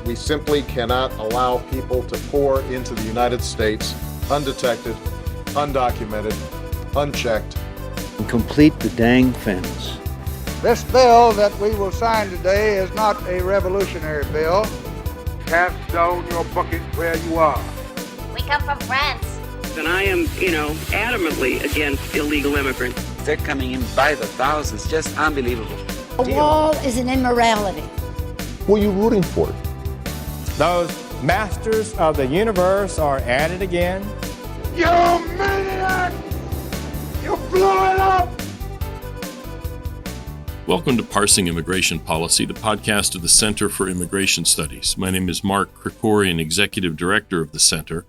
We simply cannot allow people to pour into the United States undetected, undocumented, unchecked. And complete the dang fence. This bill that we will sign today is not a revolutionary bill. Cast down your bucket where you are. We come from France. And I am, adamantly against illegal immigrants. They're coming in by the thousands, just unbelievable. A wall is an immorality. Who are you rooting for? Those masters of the universe are at it again. You maniac! You blew it up! Welcome to Parsing Immigration Policy, the podcast of the Center for Immigration Studies. My name is Mark Krikorian, Executive Director of the Center,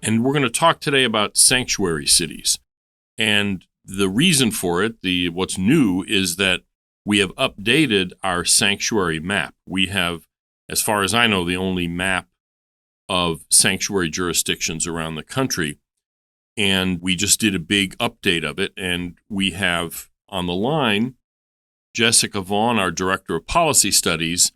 and we're going to talk today about sanctuary cities. And the reason for it, what's new, is that we have updated our sanctuary map. We have, as far as I know, the only map of sanctuary jurisdictions around the country. And we just did a big update of it. And we have on the line Jessica Vaughan, our Director of Policy Studies,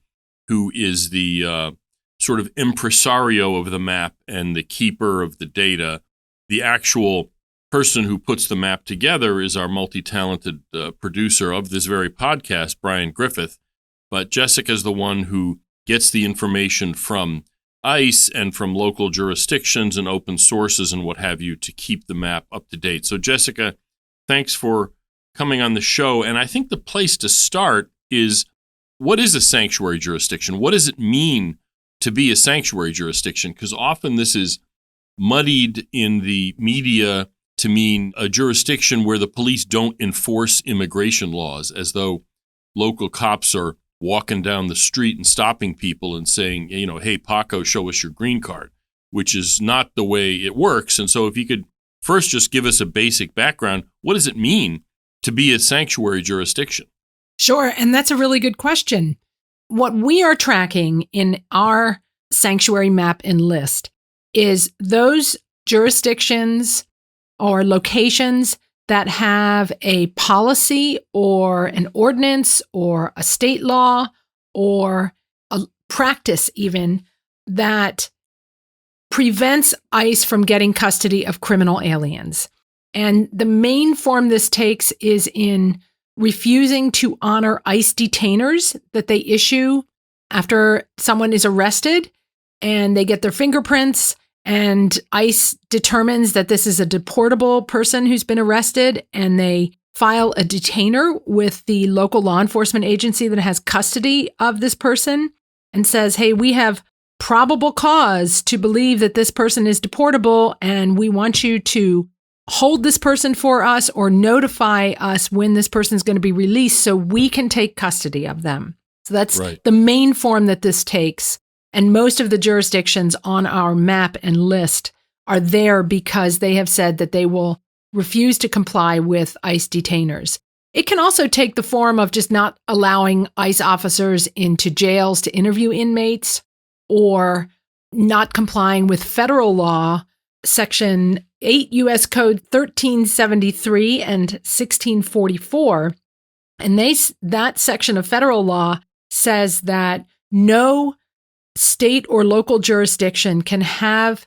who is the sort of impresario of the map and the keeper of the data. The actual person who puts the map together is our multi-talented producer of this very podcast, Bryan Griffith. But Jessica is the one who gets the information from ICE and from local jurisdictions and open sources and what have you to keep the map up to date. So Jessica, thanks for coming on the show. And I think the place to start is, what is a sanctuary jurisdiction? What does it mean to be a sanctuary jurisdiction? Because often this is muddied in the media to mean a jurisdiction where the police don't enforce immigration laws, as though local cops are walking down the street and stopping people and saying, hey, Paco, show us your green card, which is not the way it works. And so if you could first just give us a basic background, what does it mean to be a sanctuary jurisdiction? Sure, and that's a really good question. What we are tracking in our sanctuary map and list is those jurisdictions or locations that have a policy or an ordinance or a state law or a practice even that prevents ICE from getting custody of criminal aliens. And the main form this takes is in refusing to honor ICE detainers that they issue after someone is arrested and they get their fingerprints, and ICE determines that this is a deportable person who's been arrested, and they file a detainer with the local law enforcement agency that has custody of this person and says, hey, we have probable cause to believe that this person is deportable, and we want you to hold this person for us or notify us when this person is going to be released so we can take custody of them. So that's right. The main form that this takes. And most of the jurisdictions on our map and list are there because they have said that they will refuse to comply with ICE detainers. It can also take the form of just not allowing ICE officers into jails to interview inmates, or not complying with federal law, Section 8 U.S. Code 1373 and 1644. And that section of federal law says that no state or local jurisdiction can have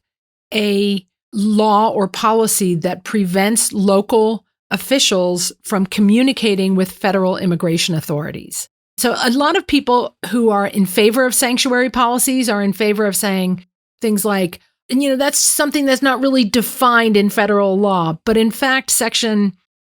a law or policy that prevents local officials from communicating with federal immigration authorities. So a lot of people who are in favor of sanctuary policies are in favor of saying things like, that's something that's not really defined in federal law. But in fact, Section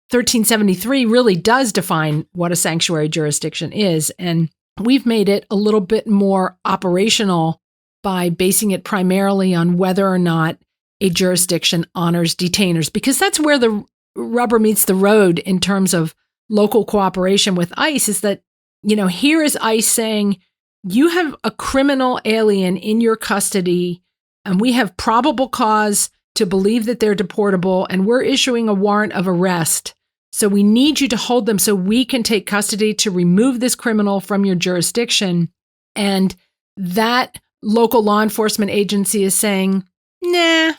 1373 really does define what a sanctuary jurisdiction is. And we've made it a little bit more operational by basing it primarily on whether or not a jurisdiction honors detainers, because that's where the rubber meets the road in terms of local cooperation with ICE, is that, here is ICE saying, you have a criminal alien in your custody, and we have probable cause to believe that they're deportable, and we're issuing a warrant of arrest. So we need you to hold them so we can take custody to remove this criminal from your jurisdiction. And that local law enforcement agency is saying, nah,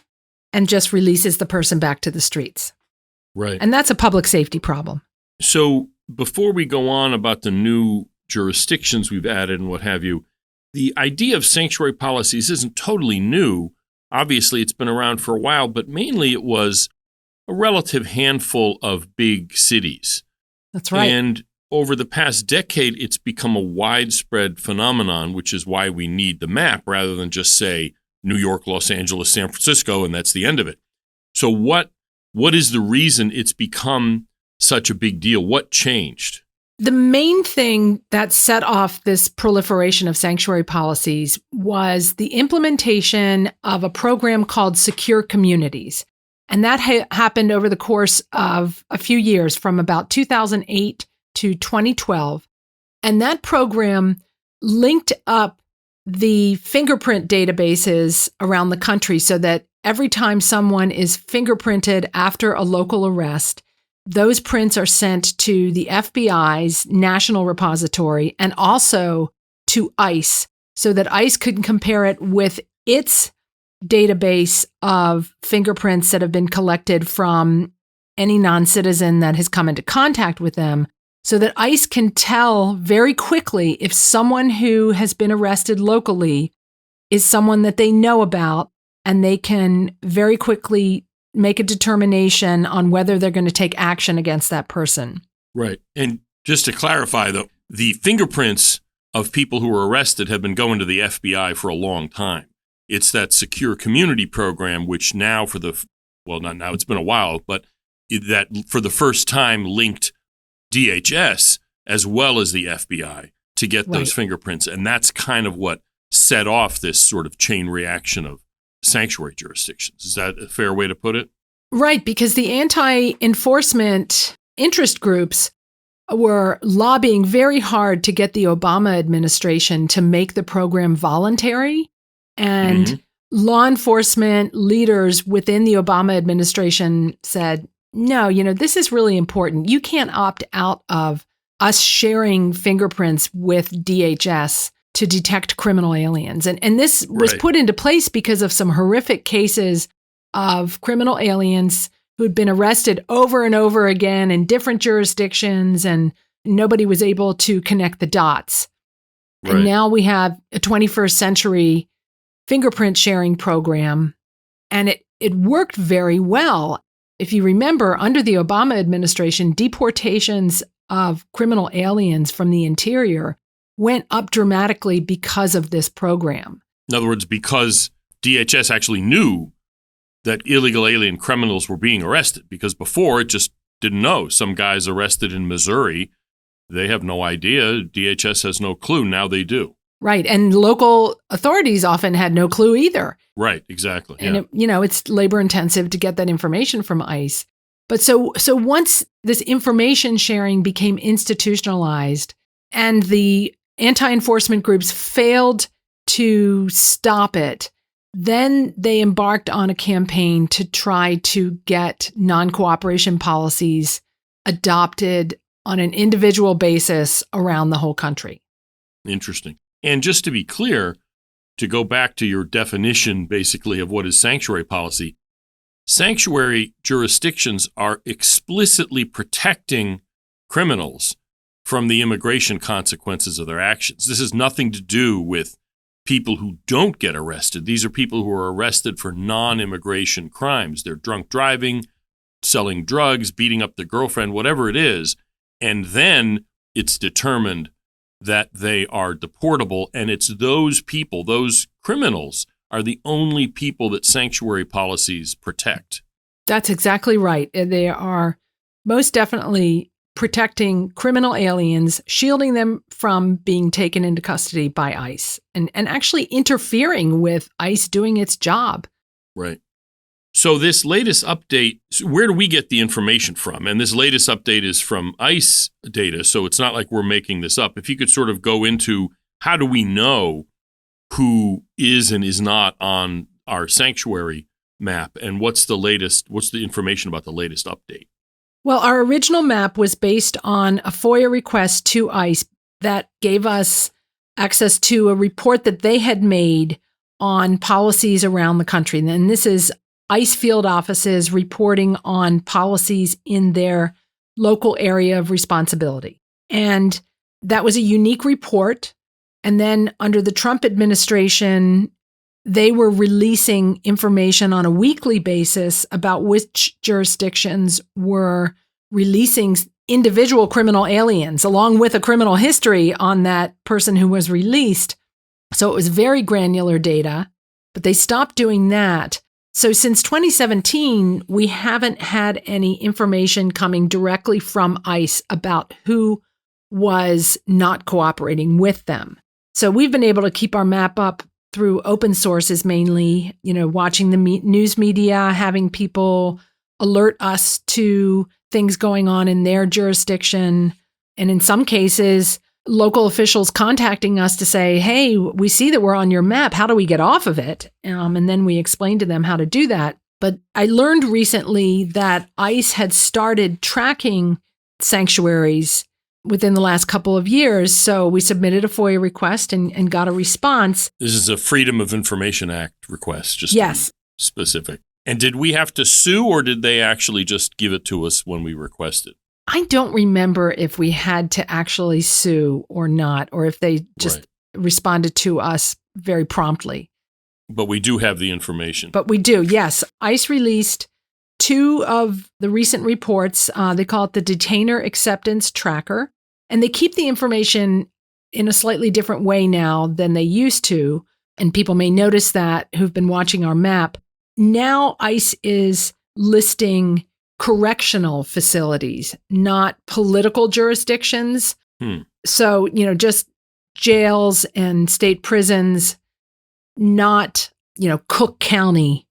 and just releases the person back to the streets. Right. And that's a public safety problem. So before we go on about the new jurisdictions we've added and what have you, the idea of sanctuary policies isn't totally new. Obviously, it's been around for a while, but mainly it was a relative handful of big cities. That's right. And over the past decade, it's become a widespread phenomenon, which is why we need the map rather than just say New York, Los Angeles, San Francisco, and that's the end of it. So what is the reason it's become such a big deal? What changed? The main thing that set off this proliferation of sanctuary policies was the implementation of a program called Secure Communities. And that happened over the course of a few years, from about 2008 to 2012. And that program linked up the fingerprint databases around the country so that every time someone is fingerprinted after a local arrest, those prints are sent to the FBI's national repository and also to ICE so that ICE could compare it with its database of fingerprints that have been collected from any non-citizen that has come into contact with them, so that ICE can tell very quickly if someone who has been arrested locally is someone that they know about, and they can very quickly make a determination on whether they're going to take action against that person. Right. And just to clarify, though, the fingerprints of people who were arrested have been going to the FBI for a long time. It's that Secure Community program, which now not now, it's been a while, but that for the first time linked DHS as well as the FBI to get those fingerprints. And that's kind of what set off this sort of chain reaction of sanctuary jurisdictions. Is that a fair way to put it? Right, because the anti-enforcement interest groups were lobbying very hard to get the Obama administration to make the program voluntary. And law enforcement leaders within the Obama administration said, no, this is really important. You can't opt out of us sharing fingerprints with DHS to detect criminal aliens. And this was put into place because of some horrific cases of criminal aliens who had been arrested over and over again in different jurisdictions, and nobody was able to connect the dots. Right. And now we have a 21st century fingerprint sharing program, and it worked very well. If you remember, under the Obama administration, deportations of criminal aliens from the interior went up dramatically because of this program. In other words, because DHS actually knew that illegal alien criminals were being arrested, because before it just didn't know. Some guys arrested in Missouri, they have no idea. DHS has no clue. Now they do. Right. And local authorities often had no clue either. Right. Exactly. And, it's labor intensive to get that information from ICE. But so once this information sharing became institutionalized and the anti-enforcement groups failed to stop it, then they embarked on a campaign to try to get non-cooperation policies adopted on an individual basis around the whole country. Interesting. And just to be clear, to go back to your definition, basically, of what is sanctuary policy, sanctuary jurisdictions are explicitly protecting criminals from the immigration consequences of their actions. This has nothing to do with people who don't get arrested. These are people who are arrested for non-immigration crimes. They're drunk driving, selling drugs, beating up their girlfriend, whatever it is. And then it's determined that they are deportable, and it's those people, those criminals, are the only people that sanctuary policies protect. That's exactly right. They are most definitely protecting criminal aliens, shielding them from being taken into custody by ICE, and actually interfering with ICE doing its job. Right. So this latest update, where do we get the information from? And this latest update is from ICE data, so it's not like we're making this up. If you could sort of go into how do we know who is and is not on our sanctuary map, and what's the information about the latest update? Well, our original map was based on a FOIA request to ICE that gave us access to a report that they had made on policies around the country. And this is ICE field offices reporting on policies in their local area of responsibility. And that was a unique report. And then under the Trump administration, they were releasing information on a weekly basis about which jurisdictions were releasing individual criminal aliens, along with a criminal history on that person who was released. So it was very granular data, but they stopped doing that. So since 2017, we haven't had any information coming directly from ICE about who was not cooperating with them. So we've been able to keep our map up through open sources mainly, watching the news media, having people alert us to things going on in their jurisdiction. And in some cases, local officials contacting us to say, hey, we see that we're on your map. How do we get off of it? And then we explain to them how to do that. But I learned recently that ICE had started tracking sanctuaries within the last couple of years. So we submitted a FOIA request and got a response. This is a Freedom of Information Act request, just yes. To be specific. And did we have to sue, or did they actually just give it to us when we requested? I don't remember if we had to actually sue or not, or if they just responded to us very promptly. But we do have the information. But we do, yes. ICE released 2 of the recent reports. They call it the Detainer Acceptance Tracker. And they keep the information in a slightly different way now than they used to. And people may notice that who've been watching our map. Now ICE is listing correctional facilities, not political jurisdictions. So, just jails and state prisons, not, Cook County,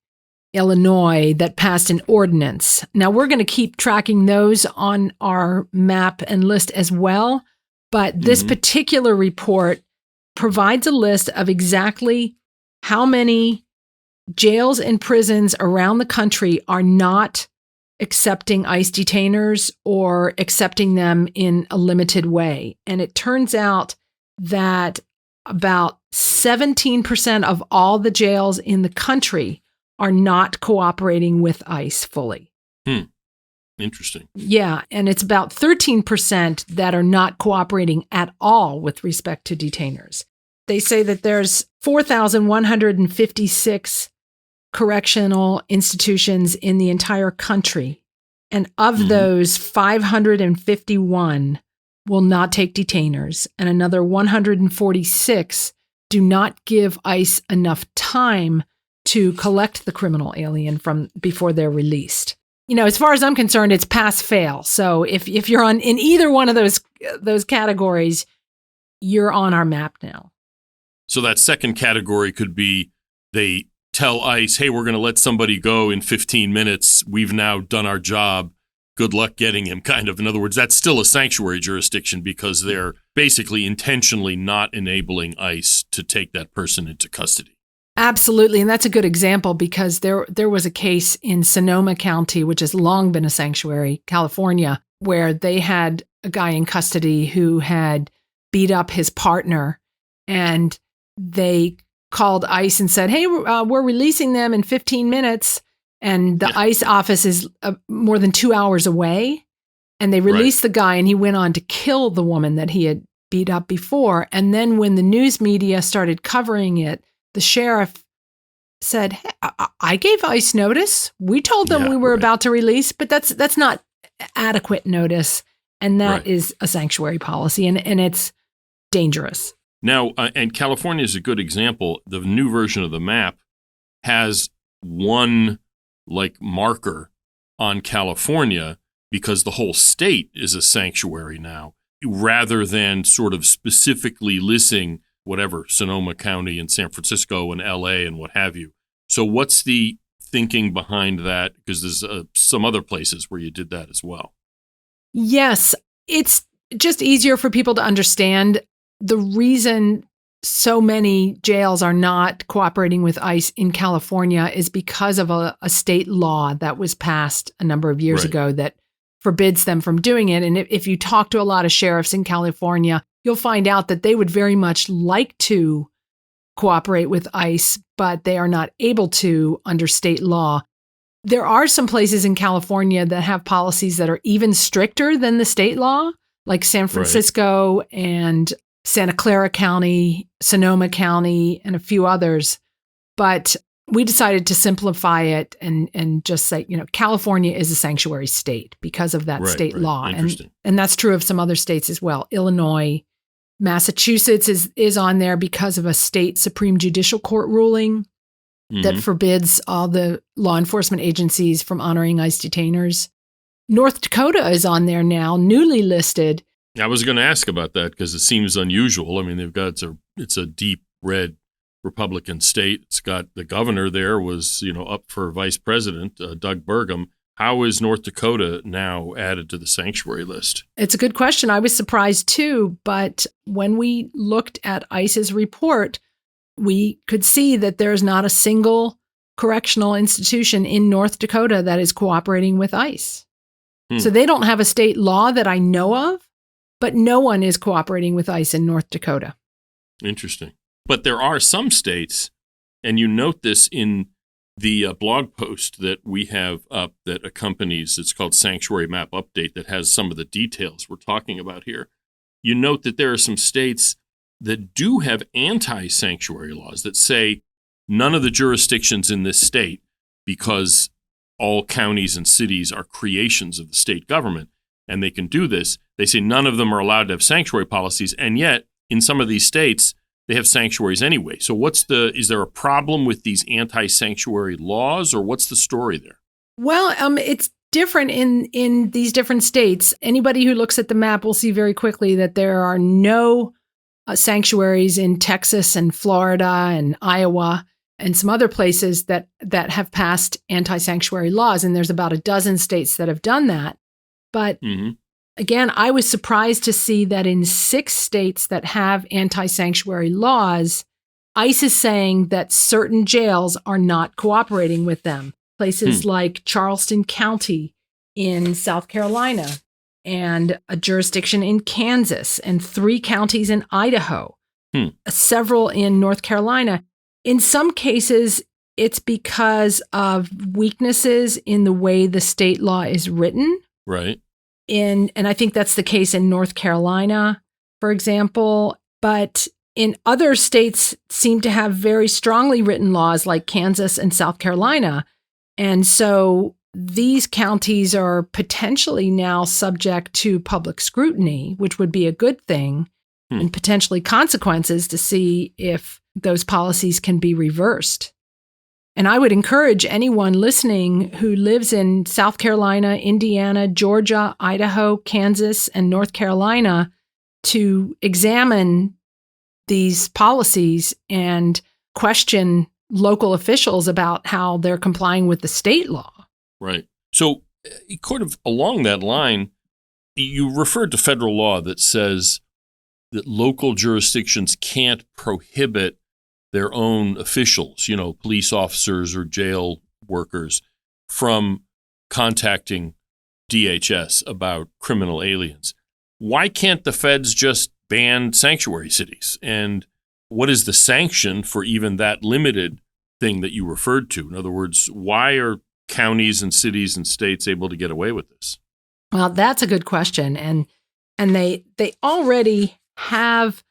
Illinois, that passed an ordinance. Now, we're going to keep tracking those on our map and list as well. But this particular report provides a list of exactly how many jails and prisons around the country are not accepting ICE detainers or accepting them in a limited way. And it turns out that about 17% of all the jails in the country are not cooperating with ICE fully. Interesting. Yeah, and it's about 13% that are not cooperating at all with respect to detainers. They say that there's 4,156 correctional institutions in the entire country. And of those, 551 will not take detainers, and another 146 do not give ICE enough time to collect the criminal alien from before they're released. As far as I'm concerned, it's pass-fail. So if you're in either one of those categories, you're on our map now. So that second category could be they tell ICE, hey, we're going to let somebody go in 15 minutes. We've now done our job. Good luck getting him, kind of. In other words, that's still a sanctuary jurisdiction because they're basically intentionally not enabling ICE to take that person into custody. Absolutely. And that's a good example because there was a case in Sonoma County, which has long been a sanctuary, California, where they had a guy in custody who had beat up his partner, and they called ICE and said, hey, we're releasing them in 15 minutes. And the ICE office is more than 2 hours away. And they released the guy, and he went on to kill the woman that he had beat up before. And then when the news media started covering it, the sheriff said, hey, I gave ICE notice. We told them we were about to release, but that's not adequate notice. And that is a sanctuary policy, and it's dangerous. Now, and California is a good example. The new version of the map has one marker on California because the whole state is a sanctuary now, rather than sort of specifically listing whatever, Sonoma County and San Francisco and LA and what have you. So what's the thinking behind that? Because there's some other places where you did that as well. Yes, it's just easier for people to understand. The reason so many jails are not cooperating with ICE in California is because of a state law that was passed a number of years ago that forbids them from doing it. And if you talk to a lot of sheriffs in California, you'll find out that they would very much like to cooperate with ICE, but they are not able to under state law. There are some places in California that have policies that are even stricter than the state law, like San Francisco and Santa Clara County, Sonoma County, and a few others. But we decided to simplify it and just say, California is a sanctuary state because of that state law. And that's true of some other states as well. Illinois, Massachusetts is on there because of a state Supreme Judicial Court ruling that forbids all the law enforcement agencies from honoring ICE detainers. North Dakota is on there now, newly listed. I was going to ask about that because it seems unusual. I mean, it's a deep red Republican state. It's got the governor there was, up for vice president, Doug Burgum. How is North Dakota now added to the sanctuary list? It's a good question. I was surprised too, but when we looked at ICE's report, we could see that there's not a single correctional institution in North Dakota that is cooperating with ICE. So they don't have a state law that I know of, but no one is cooperating with ICE in North Dakota. Interesting. But there are some states, and you note this in the blog post that we have up that accompanies, it's called Sanctuary Map Update, that has some of the details we're talking about here. You note that there are some states that do have anti-sanctuary laws that say none of the jurisdictions in this state, because all counties and cities are creations of the state government, and they can do this, they say none of them are allowed to have sanctuary policies, and yet in some of these states, they have sanctuaries anyway. So is there a problem with these anti-sanctuary laws, or what's the story there? Well, it's different in these different states. Anybody who looks at the map will see very quickly that there are no sanctuaries in Texas and Florida and Iowa and some other places that have passed anti-sanctuary laws. And there's about a dozen states that have done that. But again, I was surprised to see that in 6 states that have anti-sanctuary laws, ICE is saying that certain jails are not cooperating with them. Places like Charleston County in South Carolina, and a jurisdiction in Kansas, and 3 counties in Idaho, several in North Carolina. In some cases, it's because of weaknesses in the way the state law is written. Right. And I think that's the case in North Carolina, for example. But in other states seem to have very strongly written laws like Kansas and South Carolina. And so these counties are potentially now subject to public scrutiny, which would be a good thing, and potentially consequences to see if those policies can be reversed. And I would encourage anyone listening who lives in South Carolina, Indiana, Georgia, Idaho, Kansas, and North Carolina to examine these policies and question local officials about how they're complying with the state law. Right. So, kind of along that line, you referred to federal law that says that local jurisdictions can't prohibit their own officials, police officers or jail workers, from contacting DHS about criminal aliens. Why can't the feds just ban sanctuary cities? And what is the sanction for even that limited thing that you referred to? In other words, why are counties and cities and states able to get away with this? Well, that's a good question. And they already have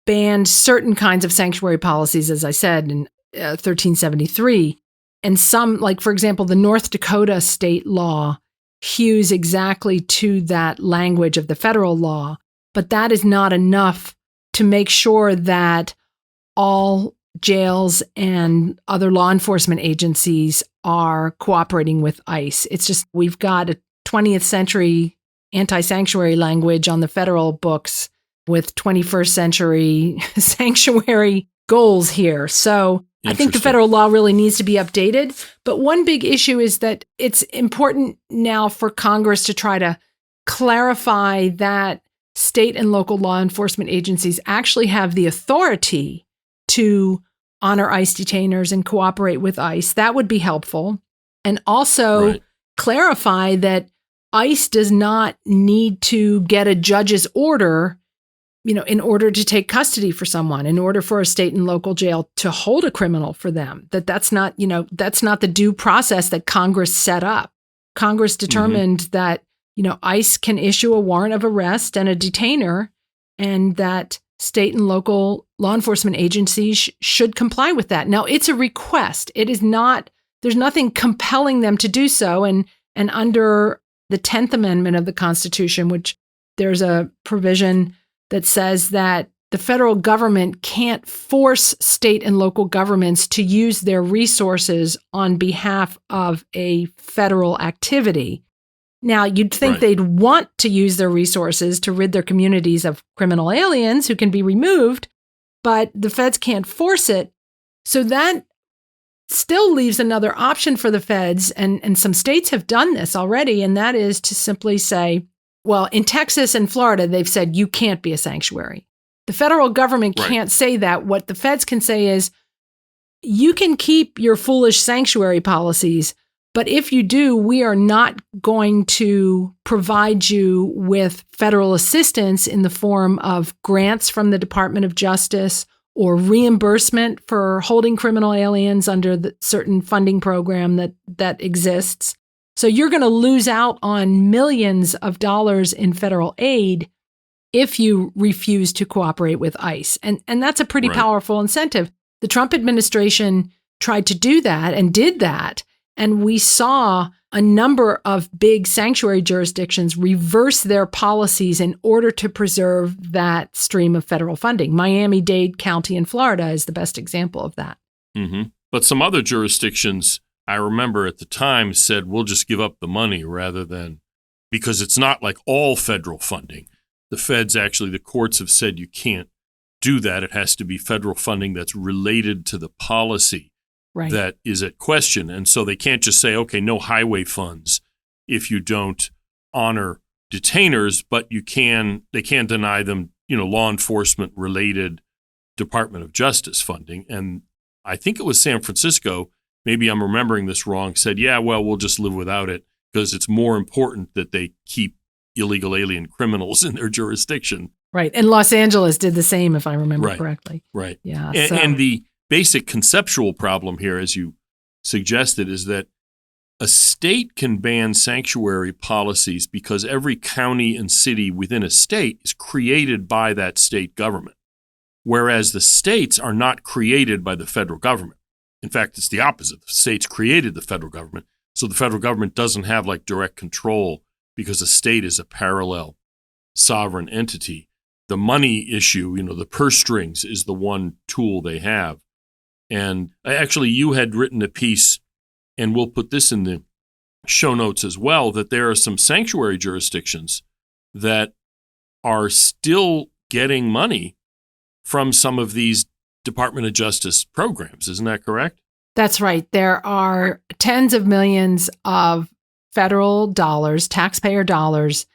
banned certain kinds of sanctuary policies, as I said, in 1373. And some, like, for example, the North Dakota state law hews exactly to that language of the federal law. But that is not enough to make sure that all jails and other law enforcement agencies are cooperating with ICE. It's just we've got a 20th century anti-sanctuary language on the federal books with 21st century sanctuary goals here. So I think the federal law really needs to be updated. But one big issue is that it's important now for Congress to try to clarify that state and local law enforcement agencies actually have the authority to honor ICE detainers and cooperate with ICE. That would be helpful. And also clarify that ICE does not need to get a judge's order, in order to take custody for someone, in order for a state and local jail to hold a criminal for them. That's not the due process that Congress set up. Congress determined that, ICE can issue a warrant of arrest and a detainer, and that state and local law enforcement agencies should comply with that. Now, it's a request. It is not, there's nothing compelling them to do so. And under the 10th Amendment of the Constitution, which there's a provision that says that the federal government can't force state and local governments to use their resources on behalf of a federal activity. Now, you'd think they'd want to use their resources to rid their communities of criminal aliens who can be removed, but the feds can't force it. So that still leaves another option for the feds, and some states have done this already, and that is to simply say, well, in Texas and Florida, they've said you can't be a sanctuary. The federal government can't say that. What the feds can say is, you can keep your foolish sanctuary policies, but if you do, we are not going to provide you with federal assistance in the form of grants from the Department of Justice or reimbursement for holding criminal aliens under the certain funding program that exists. So you're going to lose out on millions of dollars in federal aid if you refuse to cooperate with ICE. And that's a pretty powerful incentive. The Trump administration tried to do that and did that. And we saw a number of big sanctuary jurisdictions reverse their policies in order to preserve that stream of federal funding. Miami-Dade County in Florida is the best example of that. Mm-hmm. But some other jurisdictions, I remember at the time, said, we'll just give up the money rather than, because it's not like all federal funding. The feds actually, the courts have said you can't do that. It has to be federal funding that's related to the policy that is at question. And so they can't just say, okay, no highway funds if you don't honor detainers, but they can't deny them, law enforcement related Department of Justice funding. And I think it was San Francisco, maybe I'm remembering this wrong, said, yeah, well, we'll just live without it because it's more important that they keep illegal alien criminals in their jurisdiction. Right. And Los Angeles did the same, if I remember correctly. Right. Yeah. And the basic conceptual problem here, as you suggested, is that a state can ban sanctuary policies because every county and city within a state is created by that state government, whereas the states are not created by the federal government. In fact, it's the opposite. The states created the federal government, so the federal government doesn't have direct control because a state is a parallel sovereign entity. The money issue, the purse strings, is the one tool they have. And actually, you had written a piece, and we'll put this in the show notes as well, that there are some sanctuary jurisdictions that are still getting money from some of these Department of Justice programs. Isn't that correct? That's right. There are tens of millions of federal dollars, taxpayer dollars,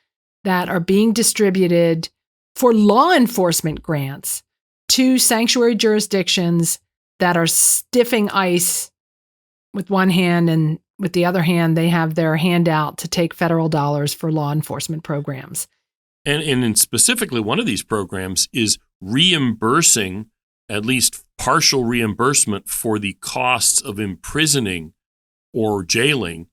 that are being distributed for law enforcement grants to sanctuary jurisdictions that are stiffing ICE with one hand, and with the other hand, they have their hand out to take federal dollars for law enforcement programs. And specifically, one of these programs is reimbursing, at least partial reimbursement, for the costs of imprisoning or jailing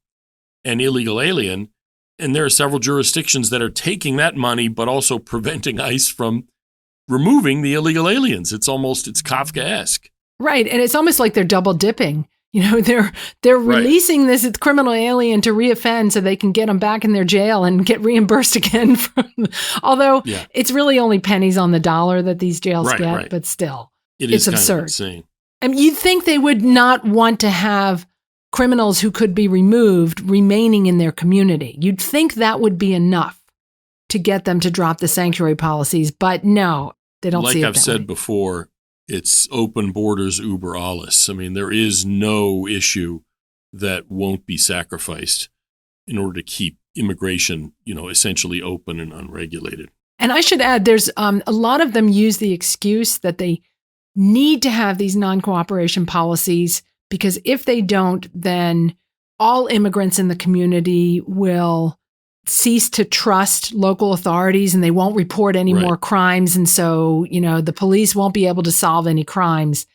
an illegal alien. And there are several jurisdictions that are taking that money, but also preventing ICE from removing the illegal aliens. It's Kafkaesque. Right. And it's almost like they're double dipping. They're releasing this criminal alien to reoffend so they can get them back in their jail and get reimbursed again. Although it's really only pennies on the dollar that these jails get, but still, it's absurd. Insane. I mean, you'd think they would not want to have criminals who could be removed remaining in their community. You'd think that would be enough to get them to drop the sanctuary policies, but no, they don't see it that way. Like I've said before, it's open borders uber alles. I mean, there is no issue that won't be sacrificed in order to keep immigration, essentially open and unregulated. And I should add, there's a lot of them use the excuse that they need to have these non-cooperation policies because if they don't, then all immigrants in the community will cease to trust local authorities and they won't report any more crimes. And so, the police won't be able to solve any crimes.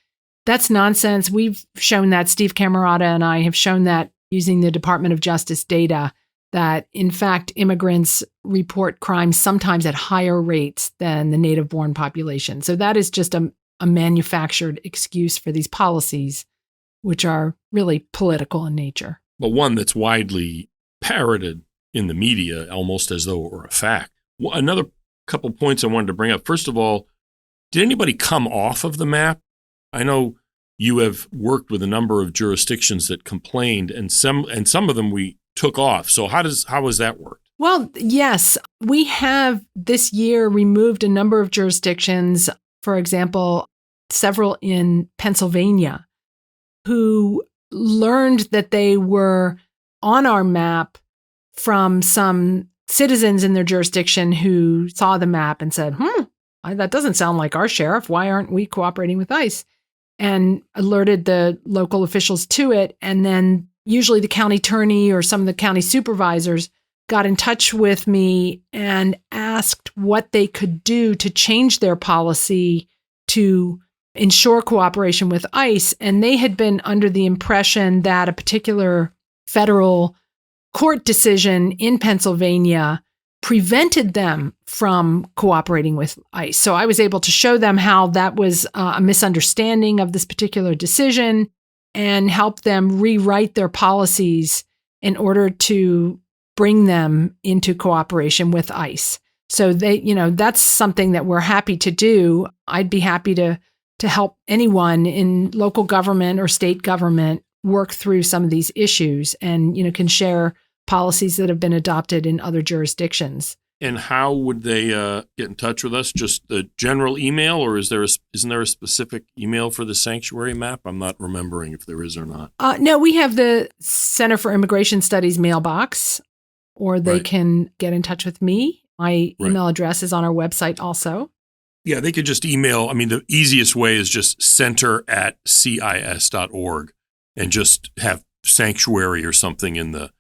That's nonsense. We've shown that. Steve Camarata and I have shown that using the Department of Justice data, that, in fact, immigrants report crimes sometimes at higher rates than the native-born population. So that is just a manufactured excuse for these policies, which are really political in nature. But one that's widely parroted in the media almost as though it were a fact. Well, another couple points I wanted to bring up. First of all, did anybody come off of the map? I know you have worked with a number of jurisdictions that complained, and some of them we took off. So how has that worked? Well, yes, we have this year removed a number of jurisdictions, for example, several in Pennsylvania, who learned that they were on our map from some citizens in their jurisdiction who saw the map and said, that doesn't sound like our sheriff. Why aren't we cooperating with ICE? And alerted the local officials to it. And then usually the county attorney or some of the county supervisors got in touch with me and asked what they could do to change their policy to ensure cooperation with ICE. And they had been under the impression that a particular federal court decision in Pennsylvania prevented them from cooperating with ICE. So I was able to show them how that was a misunderstanding of this particular decision and help them rewrite their policies in order to bring them into cooperation with ICE. So that's something that we're happy to do. I'd be happy to help anyone in local government or state government work through some of these issues and, can share policies that have been adopted in other jurisdictions. And how would they get in touch with us? Just the general email, or isn't there a specific email for the sanctuary map? I'm not remembering if there is or not. No, we have the Center for Immigration Studies mailbox, or they can get in touch with me. My email address is on our website also. Yeah, they could just email. I mean, the easiest way is just center@cis.org and just have sanctuary or something in the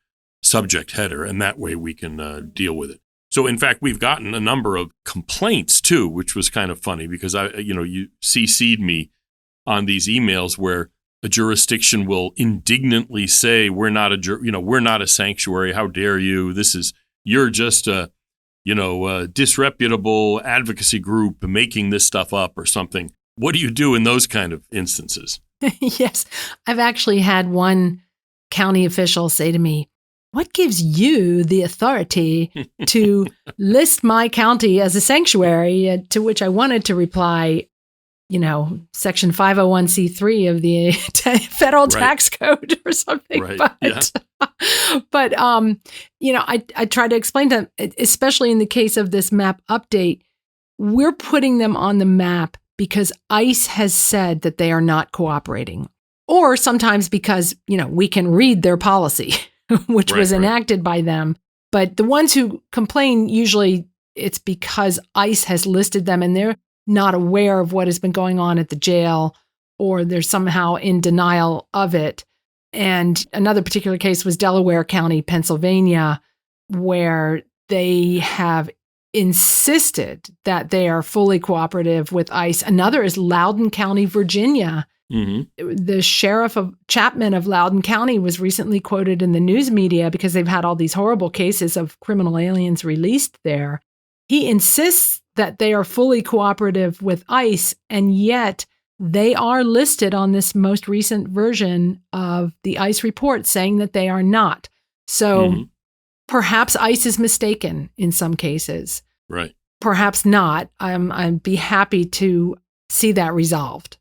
subject header, and that way we can deal with it. So, in fact, we've gotten a number of complaints too, which was kind of funny because you CC'd me on these emails where a jurisdiction will indignantly say, "We're not a sanctuary. How dare you? You're just a disreputable advocacy group making this stuff up or something." What do you do in those kind of instances? Yes, I've actually had one county official say to me, "What gives you the authority to list my county as a sanctuary?" To which I wanted to reply, Section 501c3 of the federal tax code or something. Right. But I try to explain to them, especially in the case of this map update, we're putting them on the map because ICE has said that they are not cooperating, or sometimes because, we can read their policy. Which was enacted by them. But the ones who complain, usually it's because ICE has listed them and they're not aware of what has been going on at the jail, or they're somehow in denial of it. And another particular case was Delaware County, Pennsylvania, where they have insisted that they are fully cooperative with ICE. Another is Loudoun County, Virginia. Mm-hmm. The sheriff of Chapman of Loudoun County was recently quoted in the news media because they've had all these horrible cases of criminal aliens released there. He insists that they are fully cooperative with ICE, and yet they are listed on this most recent version of the ICE report saying that they are not. So perhaps ICE is mistaken in some cases. Right. Perhaps not. I'd be happy to see that resolved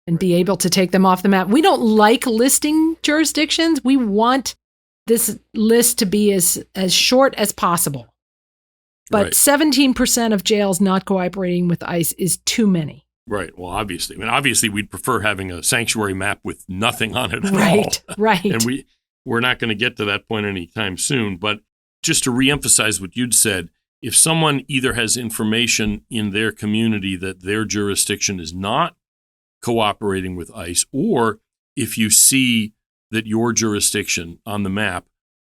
and be able to take them off the map. We don't like listing jurisdictions. We want this list to be as short as possible. But 17% of jails not cooperating with ICE is too many. Right. Well, obviously we'd prefer having a sanctuary map with nothing on it at all. Right. And we're not going to get to that point anytime soon. But just to reemphasize what you'd said, if someone either has information in their community that their jurisdiction is not cooperating with ICE, or if you see that your jurisdiction on the map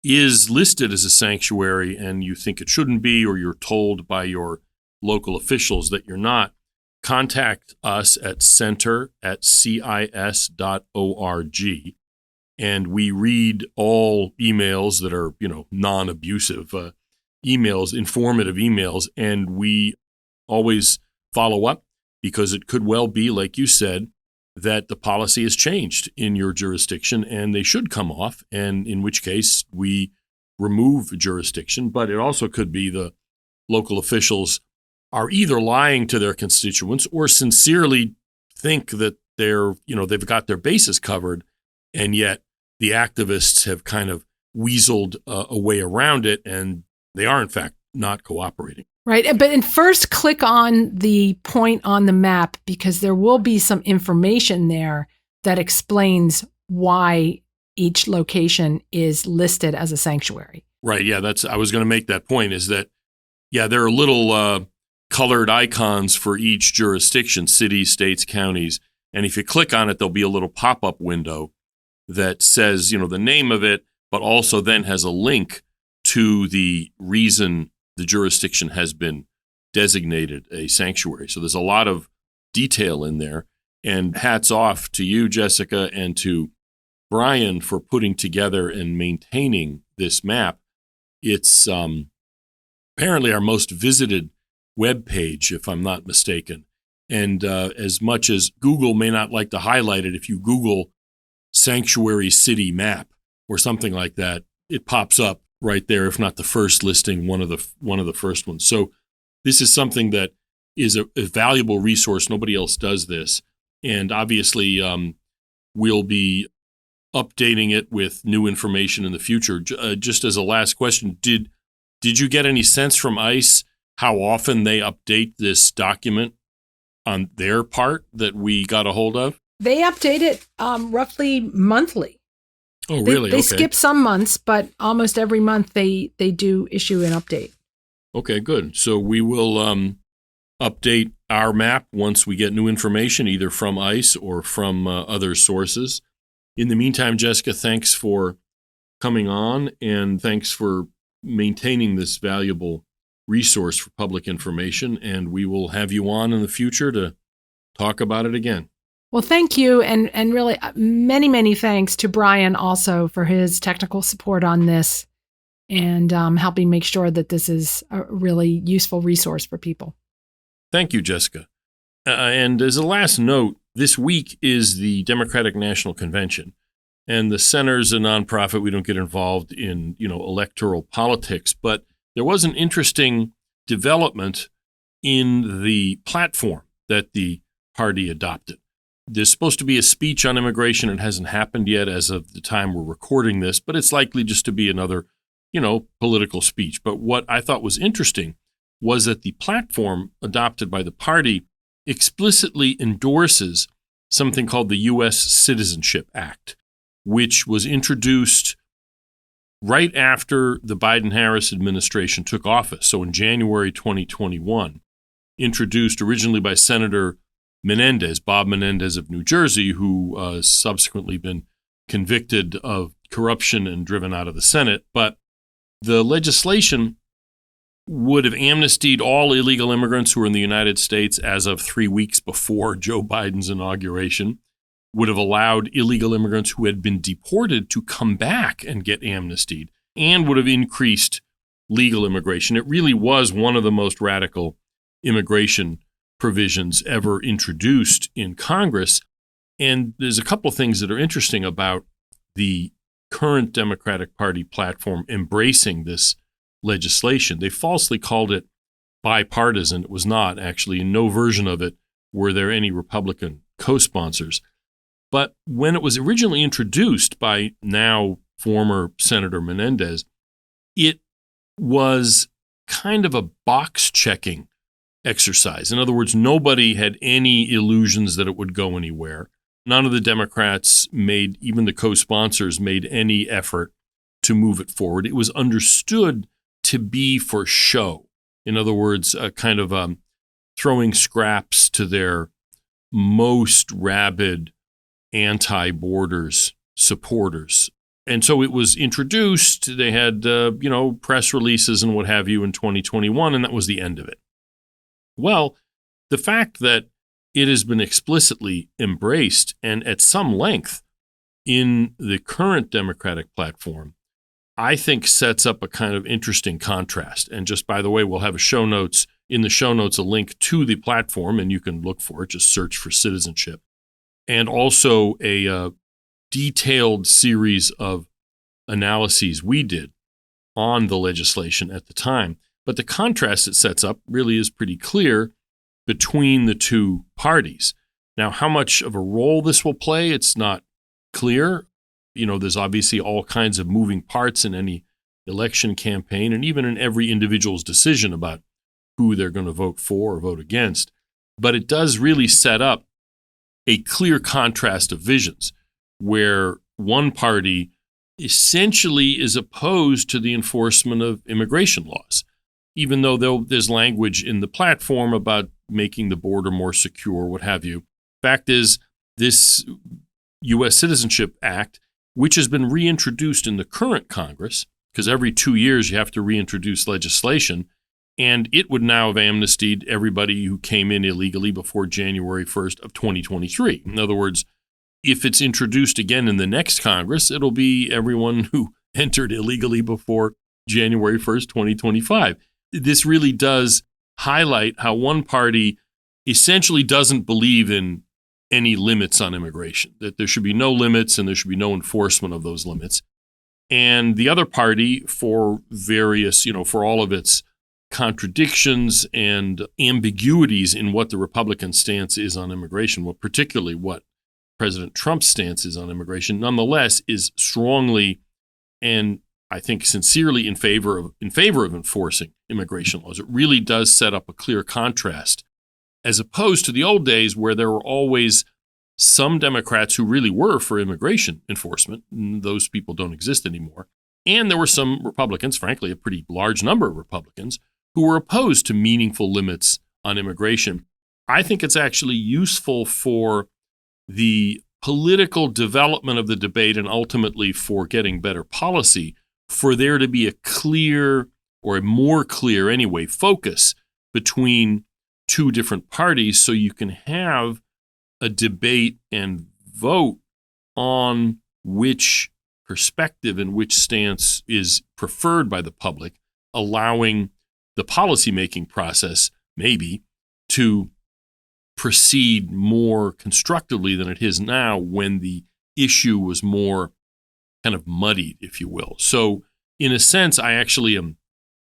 is listed as a sanctuary and you think it shouldn't be, or you're told by your local officials that you're not, contact us at center@cis.org. and we read all emails that are, non-abusive emails, informative emails, and we always follow up because it could well be, like you said, that the policy has changed in your jurisdiction and they should come off, and in which case we remove jurisdiction. But it also could be the local officials are either lying to their constituents or sincerely think that they've got their bases covered, and yet the activists have kind of weaseled a way around it, and they are in fact not cooperating. Right. But first click on the point on the map, because there will be some information there that explains why each location is listed as a sanctuary. Right. Yeah, I was going to make that point, is that, there are little colored icons for each jurisdiction, cities, states, counties. And if you click on it, there'll be a little pop-up window that says, the name of it, but also then has a link to the reason the jurisdiction has been designated a sanctuary. So there's a lot of detail in there. And hats off to you, Jessica, and to Bryan for putting together and maintaining this map. It's apparently our most visited web page, if I'm not mistaken. And as much as Google may not like to highlight it, if you Google sanctuary city map or something like that, it pops up right there, if not the first listing, one of the first ones. So this is something that is a valuable resource. Nobody else does this. And obviously, we'll be updating it with new information in the future. Just as a last question, did you get any sense from ICE how often they update this document on their part that we got a hold of? They update it roughly monthly. Oh, really? They okay. skip some months, but almost every month they do issue an update. Okay, good. So we will update our map once we get new information, either from ICE or from other sources. In the meantime, Jessica, thanks for coming on, and thanks for maintaining this valuable resource for public information. And we will have you on in the future to talk about it again. Well, thank you. And really many, many thanks to Bryan also for his technical support on this and helping make sure that this is a really useful resource for people. Thank you, Jessica. And as a last note, this week is the Democratic National Convention, and the center's a nonprofit. We don't get involved in, electoral politics, but there was an interesting development in the platform that the party adopted. There's supposed to be a speech on immigration. It hasn't happened yet as of the time we're recording this, but it's likely just to be another, political speech. But what I thought was interesting was that the platform adopted by the party explicitly endorses something called the U.S. Citizenship Act, which was introduced right after the Biden-Harris administration took office. So in January 2021, introduced originally by Senator Bob Menendez of New Jersey, who has subsequently been convicted of corruption and driven out of the Senate. But the legislation would have amnestied all illegal immigrants who were in the United States as of 3 weeks before Joe Biden's inauguration, would have allowed illegal immigrants who had been deported to come back and get amnestied, and would have increased legal immigration. It really was one of the most radical immigration provisions ever introduced in Congress. And there's a couple of things that are interesting about the current Democratic Party platform embracing this legislation. They falsely called it bipartisan. It was not, actually. In no version of it were there any Republican co-sponsors. But when it was originally introduced by now former Senator Menendez, it was kind of a box-checking exercise. In other words, nobody had any illusions that it would go anywhere. None of the Democrats even the co-sponsors made any effort to move it forward. It was understood to be for show. In other words, kind of throwing scraps to their most rabid anti-borders supporters. And so it was introduced. They had, press releases and what have you in 2021, and that was the end of it. Well, the fact that it has been explicitly embraced and at some length in the current Democratic platform, I think sets up a kind of interesting contrast. And just by the way, we'll have in the show notes, a link to the platform, and you can look for it. Just search for citizenship. And also a detailed series of analyses we did on the legislation at the time. But the contrast it sets up really is pretty clear between the two parties. Now, how much of a role this will play, it's not clear. There's obviously all kinds of moving parts in any election campaign and even in every individual's decision about who they're going to vote for or vote against. But it does really set up a clear contrast of visions where one party essentially is opposed to the enforcement of immigration laws, even though there's language in the platform about making the border more secure, what have you. Fact is, this U.S. Citizenship Act, which has been reintroduced in the current Congress, because every 2 years you have to reintroduce legislation, and it would now have amnestied everybody who came in illegally before January 1st of 2023. In other words, if it's introduced again in the next Congress, it'll be everyone who entered illegally before January 1st, 2025. This really does highlight how one party essentially doesn't believe in any limits on immigration, that there should be no limits and there should be no enforcement of those limits. And the other party, for various, for all of its contradictions and ambiguities in what the Republican stance is on immigration, particularly what President Trump's stance is on immigration, nonetheless is strongly and I think sincerely in favor of enforcing immigration laws. It really does set up a clear contrast, as opposed to the old days where there were always some Democrats who really were for immigration enforcement. Those people don't exist anymore. And there were some Republicans, frankly, a pretty large number of Republicans, who were opposed to meaningful limits on immigration. I think it's actually useful for the political development of the debate and ultimately for getting better policy, for there to be a clear, or a more clear anyway, focus between two different parties so you can have a debate and vote on which perspective and which stance is preferred by the public, allowing the policymaking process maybe to proceed more constructively than it is now when the issue was more kind of muddied, if you will. So in a sense, I actually am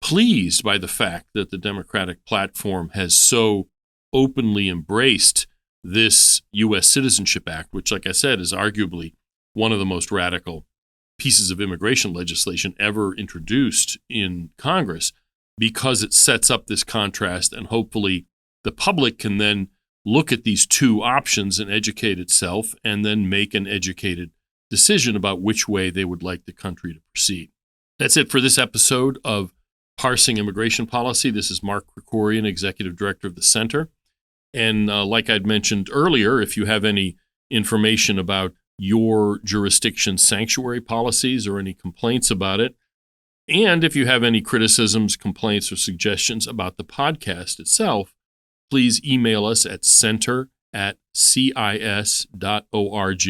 pleased by the fact that the Democratic platform has so openly embraced this U.S. Citizenship Act, which, like I said, is arguably one of the most radical pieces of immigration legislation ever introduced in Congress, because it sets up this contrast, and hopefully the public can then look at these two options and educate itself and then make an educated decision about which way they would like the country to proceed. That's it for this episode of Parsing Immigration Policy. This is Mark Krikorian, Executive Director of the Center. And like I'd mentioned earlier, if you have any information about your jurisdiction's sanctuary policies or any complaints about it, and if you have any criticisms, complaints, or suggestions about the podcast itself, please email us at center@cis.org.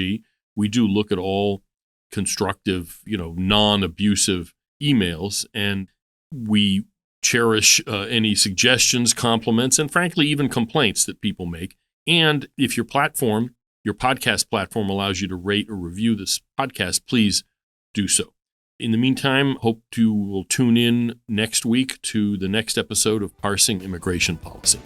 We do look at all constructive, non-abusive emails, and we cherish any suggestions, compliments, and frankly, even complaints that people make. And if your podcast platform allows you to rate or review this podcast, please do so. In the meantime, hope you will tune in next week to the next episode of Parsing Immigration Policy.